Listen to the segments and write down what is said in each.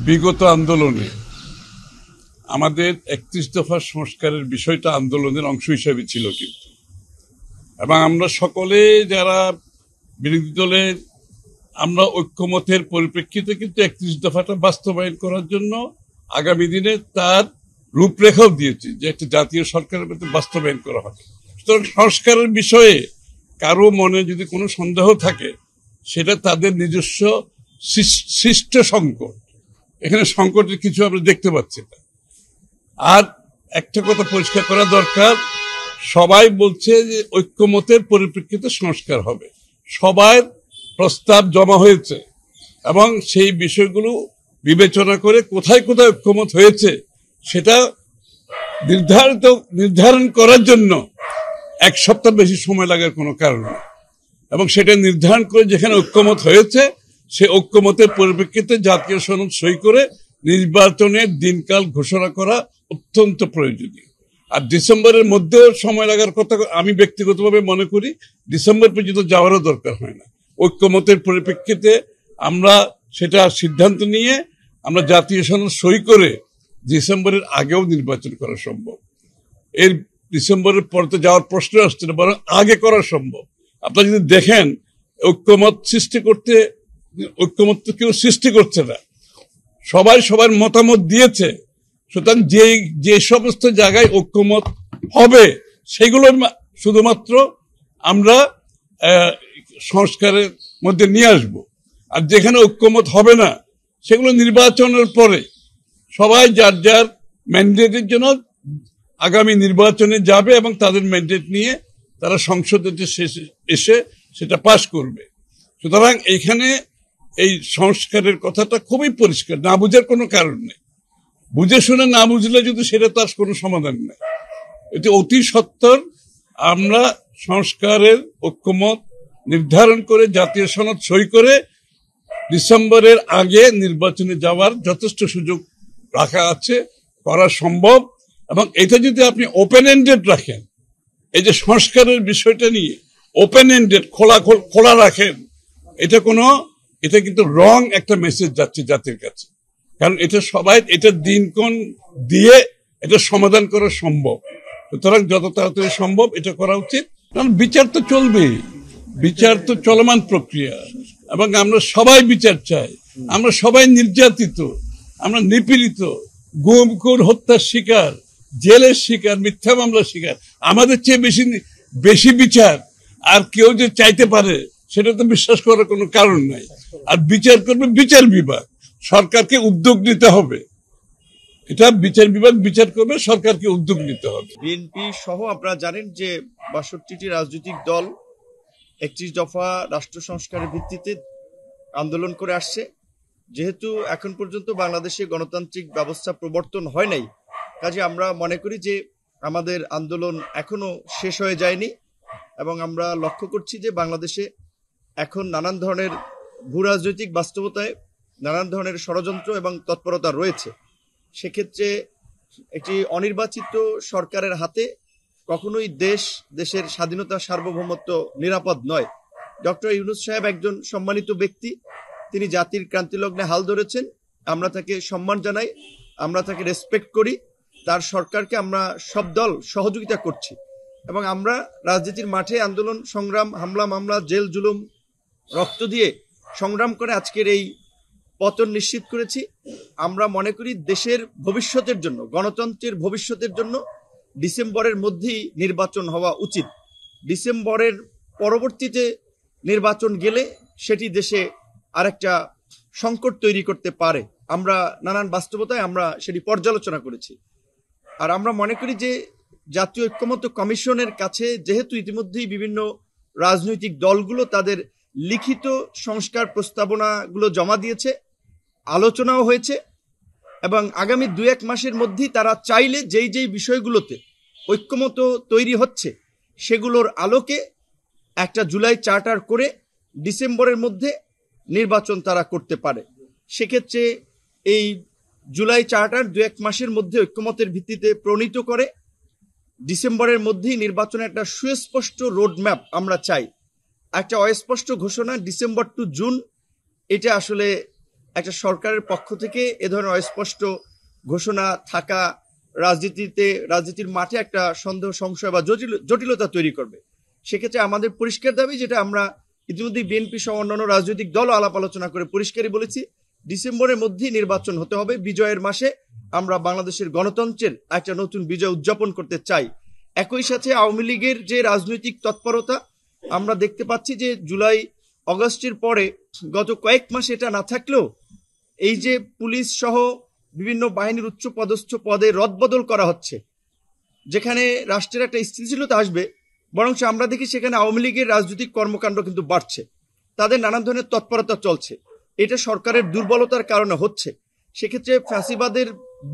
বিগত আন্দোলনে আমাদের 31 দফা সংস্কারের বিষয়টা আন্দোলনের অংশ হিসেবে ছিল কিন্তু, এবং আমরা সকলে যারা বিরোধী দলের আমরা ঐক্যমতের পরিপ্রেক্ষিতে কিন্তু 31 দফাটা বাস্তবায়ন করার জন্য আগামী দিনে তার রূপরেখাও দিয়েছি যে একটা জাতীয় সরকারের মধ্যে বাস্তবায়ন করা হবে। সুতরাং সংস্কারের বিষয়ে কারো মনে যদি কোনো সন্দেহ থাকে সেটা তাদের নিজস্ব সৃষ্ট সংকট, এখানে সংকটের কিছু আমরা দেখতে পাচ্ছি না। আর একটা কথা পরিষ্কার করা দরকার, সবাই বলছে যে ঐক্যমতের পরিপ্রেক্ষিতে সংস্কার হবে, সবার প্রস্তাব জমা হয়েছে এবং সেই বিষয়গুলো বিবেচনা করে কোথায় কোথায় ঐক্যমত হয়েছে সেটা নির্ধারণ করার জন্য এক সপ্তাহ বেশি সময় লাগার কোনো কারণ নেই, এবং সেটা নির্ধারণ করে যেখানে ঐক্যমত হয়েছে সে ঐক্যমতের পরিপ্রেক্ষিতে জাতীয় সনদ সই করে নির্বাচনের দিনকাল ঘোষণা করা অত্যন্ত প্রয়োজনীয়। আর ডিসেম্বরের মধ্যেও সময় লাগার কথা আমি ব্যক্তিগতভাবে মনে করি ডিসেম্বর পর্যন্ত যাওয়ারও দরকার হয় না। ঐক্যমতের পরিপ্রেক্ষিতে আমরা সেটা সিদ্ধান্ত নিয়ে আমরা জাতীয় সনদ সই করে ডিসেম্বরের আগেও নির্বাচন করা সম্ভব। এর ডিসেম্বরের পর তো যাওয়ার প্রশ্ন আসছে না, বরং আগে করা সম্ভব। আপনারা যদি দেখেন ঐক্যমত তো কেউ সৃষ্টি করছে না, সবাই সবার মতামত দিয়েছে। সুতরাং যে সমস্ত জায়গায় ঐক্যমত হবে সেগুলো শুধুমাত্র আমরা সংস্কারের মধ্যে নিয়ে আসব, আর যেখানে ঐক্যমত হবে না সেগুলো নির্বাচনের পরে সবাই যার যার ম্যান্ডেটের জন্য আগামী নির্বাচনে যাবে এবং তাদের ম্যান্ডেট নিয়ে তারা সংসদে এসে সেটা পাশ করবে। সুতরাং এইখানে এই সংস্কারের কথাটা খুবই পরিষ্কার, না বুঝার কোনো কারণ নেই। বুঝে শুনে না বুঝলে যদি সেটা তার কোনো সমাধান নেই। এটি অতি সত্বর আমরা সংস্কারের ঐক্যমত নির্ধারণ করে জাতীয় সনদ সই করে ডিসেম্বরের আগে নির্বাচনে যাওয়ার যথেষ্ট সুযোগ রাখা আছে, করা সম্ভব। এবং এটা যদি আপনি ওপেন এন্ডেড রাখেন, এই যে সংস্কারের বিষয়টা নিয়ে ওপেন এন্ডেড খোলা রাখেন, এটা কিন্তু রং একটা মেসেজ যাচ্ছে জাতির কাছে। কারণ এটা দিনক্ষণ দিয়ে এটা সমাধান করা সম্ভব। সুতরাং যত তাড়াতাড়ি সম্ভব এটা করা উচিত। কারণ বিচার তো চলবে, বিচার তো চলমান প্রক্রিয়া, এবং আমরা সবাই বিচার চাই। আমরা সবাই নির্যাতিত, আমরা নিপীড়িত, গুম খুন হত্যার শিকার, জেলের শিকার, মিথ্যা মামলার শিকার। আমাদের চেয়ে বেশি বিচার আর কেউ যে চাইতে পারে সেটা তো বিশ্বাস করার কোনো কারণ নাই। আর বিচার করবে বিচার বিভাগ, সরকারকে উদ্যোগ নিতে হবে। এটা বিচার বিভাগ বিচার করবে, সরকারকে উদ্যোগ নিতে হবে। বিএনপি সহ আপনারা জানেন যে ৬২টি রাজনৈতিক দল ৩১ দফা রাষ্ট্র সংস্কারের ভিত্তিতে আন্দোলন করে আসছে। যেহেতু এখন পর্যন্ত বাংলাদেশে গণতান্ত্রিক ব্যবস্থা প্রবর্তন হয় নাই, কাজে আমরা মনে করি যে আমাদের আন্দোলন এখনো শেষ হয়ে যায়নি, এবং আমরা লক্ষ্য করছি যে বাংলাদেশে এখন নানান ধরনের ভূ রাজনৈতিক বাস্তবতায় নানান ধরনের ষড়যন্ত্র এবং তৎপরতা রয়েছে। সেক্ষেত্রে একটি অনির্বাচিত সরকারের হাতে কখনোই দেশের স্বাধীনতা সার্বভৌমত্ব নিরাপদ নয়। ডক্টর ইউনূস সাহেব একজন সম্মানিত ব্যক্তি, তিনি জাতির ক্রান্তিলগ্নে হাল ধরেছেন, আমরা তাকে সম্মান জানাই, আমরা তাকে রেসপেক্ট করি। তার সরকারকে আমরা সব দল সহযোগিতা করছি, এবং আমরা রাজনীতির মাঠে আন্দোলন সংগ্রাম, হামলা মামলা, জেল জুলুম, রক্ত দিয়ে সংগ্রাম করে আজকের এই পতন নিশ্চিত করেছি। আমরা মনে করি দেশের ভবিষ্যতের জন্য, গণতন্ত্রের ভবিষ্যতের জন্য ডিসেম্বরের মধ্যেই নির্বাচন হওয়া উচিত। ডিসেম্বরের পরবর্তীতে নির্বাচন গেলে সেটি দেশে আরেকটা সংকট তৈরি করতে পারে। আমরা নানান বাস্তবতায় আমরা সেটি পর্যালোচনা করেছি। আর আমরা মনে করি যে জাতীয় ঐক্যমত্য কমিশনের কাছে যেহেতু ইতিমধ্যেই বিভিন্ন রাজনৈতিক দলগুলো তাদের লিখিত সংস্কার প্রস্তাবনাগুলো জমা দিয়েছে, আলোচনাও হয়েছে, এবং আগামী ২-১ মাসের মধ্যেই তারা চাইলে যেই বিষয়গুলোতে ঐক্যমত্য তৈরি হচ্ছে সেগুলোর আলোকে একটা জুলাই চার্টার করে ডিসেম্বরের মধ্যে নির্বাচন তারা করতে পারে। সেক্ষেত্রে এই জুলাই চার্টার ২-১ মাসের মধ্যে ঐক্যমতের ভিত্তিতে প্রণীত করে ডিসেম্বরের মধ্যেই নির্বাচনের একটা সুস্পষ্ট রোডম্যাপ আমরা চাই। একটা অস্পষ্ট ঘোষণা ডিসেম্বর টু জুন, এটা আসলে একটা সরকারের পক্ষ থেকে এ ধরনের অস্পষ্ট ঘোষণা থাকা রাজনীতির মাঠে একটা সন্দেহ সংশয় বা জটিলতা তৈরি করবে। সেক্ষেত্রে আমাদের পরিষ্কার দাবি, যেটা আমরা ইতিমধ্যে বিএনপি সহ অন্যান্য রাজনৈতিক দল আলাপ আলোচনা করে পরিষ্কারই বলেছি, ডিসেম্বরের মধ্যেই নির্বাচন হতে হবে। বিজয়ের মাসে আমরা বাংলাদেশের গণতন্ত্রের একটা নতুন বিজয় উদযাপন করতে চাই। একই সাথে আওয়ামী লীগের যে রাজনৈতিক তৎপরতা আমরা দেখতে পাচ্ছি যে জুলাই অগস্টের পরে গত কয়েক মাস এটা না থাকলেও এই যে পুলিশ সহ বিভিন্ন বাহিনীর উচ্চ পদস্থ পদে রদবদল করা হচ্ছে, যেখানে রাষ্ট্রের একটা স্থিতিশীলতা আসবে, বরং আমরা দেখি সেখানে আওয়ামী লীগের রাজনৈতিক কর্মকাণ্ড কিন্তু বাড়ছে, তাদের নানান ধরনের তৎপরতা চলছে। এটা সরকারের দুর্বলতার কারণে হচ্ছে। সেক্ষেত্রে ফ্যাসিবাদের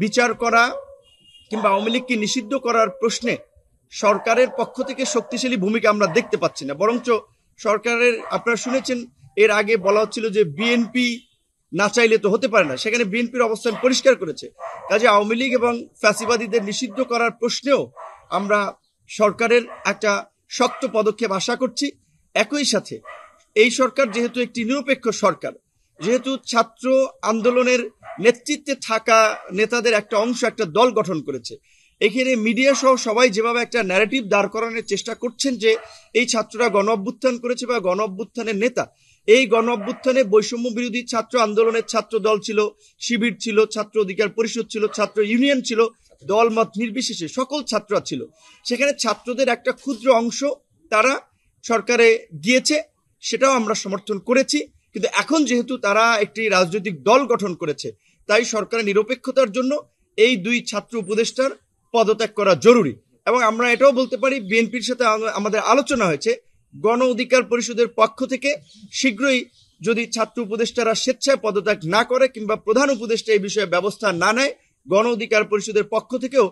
বিচার করা কিংবা আওয়ামী লীগকে নিষিদ্ধ করার প্রশ্নে সরকারের পক্ষ থেকে শক্তিশালী ভূমিকা আমরা দেখতে পাচ্ছি না। বরঞ্চ সরকারের, আপনারা শুনেছেন এর আগে বলা হচ্ছিল যে বিএনপি না চাইলে তো হতে পারে না, সেখানে বিএনপির অবস্থান পরিষ্কার করেছে। কাজে আওয়ামী লীগ এবং ফ্যাসিবাদীদের নিষিদ্ধ করার প্রশ্নেও আমরা সরকারের একটা শক্ত পদক্ষেপ আশা করছি। একই সাথে এই সরকার যেহেতু একটি নিরপেক্ষ সরকার, যেহেতু ছাত্র আন্দোলনের নেতৃত্বে থাকা নেতাদের একটা অংশ একটা দল গঠন করেছে, এখানে মিডিয়া সহ সবাই যেভাবে একটা ন্যারেটিভ দাঁড় করানোর চেষ্টা করছেন যে এই ছাত্ররা গণ অভ্যুত্থান করেছে বা গণ অভ্যুত্থানের নেতা, এই গণ অভ্যুত্থানে বৈষম্য বিরোধী ছাত্র আন্দোলনের ছাত্র দল ছিল, শিবির ছিল, ছাত্র অধিকার পরিষদ ছিল, ছাত্র ইউনিয়ন ছিল, দলমত নির্বিশেষে সকল ছাত্ররা ছিল। সেখানে ছাত্রদের একটা ক্ষুদ্র অংশ তারা সরকারে গিয়েছে, সেটাও আমরা সমর্থন করেছি। কিন্তু এখন যেহেতু তারা একটি রাজনৈতিক দল গঠন করেছে, তাই সরকারের নিরপেক্ষতার জন্য এই দুই ছাত্র উপদেষ্টার পদত্যাগ করা জরুরি। এবং আমরা এটাও বলতে পারি, বিএনপির সাথে আমাদের আলোচনা হয়েছে, গণ অধিকার পরিষদের পক্ষ থেকে শীঘ্রই যদি ছাত্র উপদেষ্টারা স্বেচ্ছায় পদত্যাগ না করে কিংবা প্রধান উপদেষ্টা এই বিষয়ে ব্যবস্থা না নেয়, গণ অধিকার পরিষদের পক্ষ থেকেও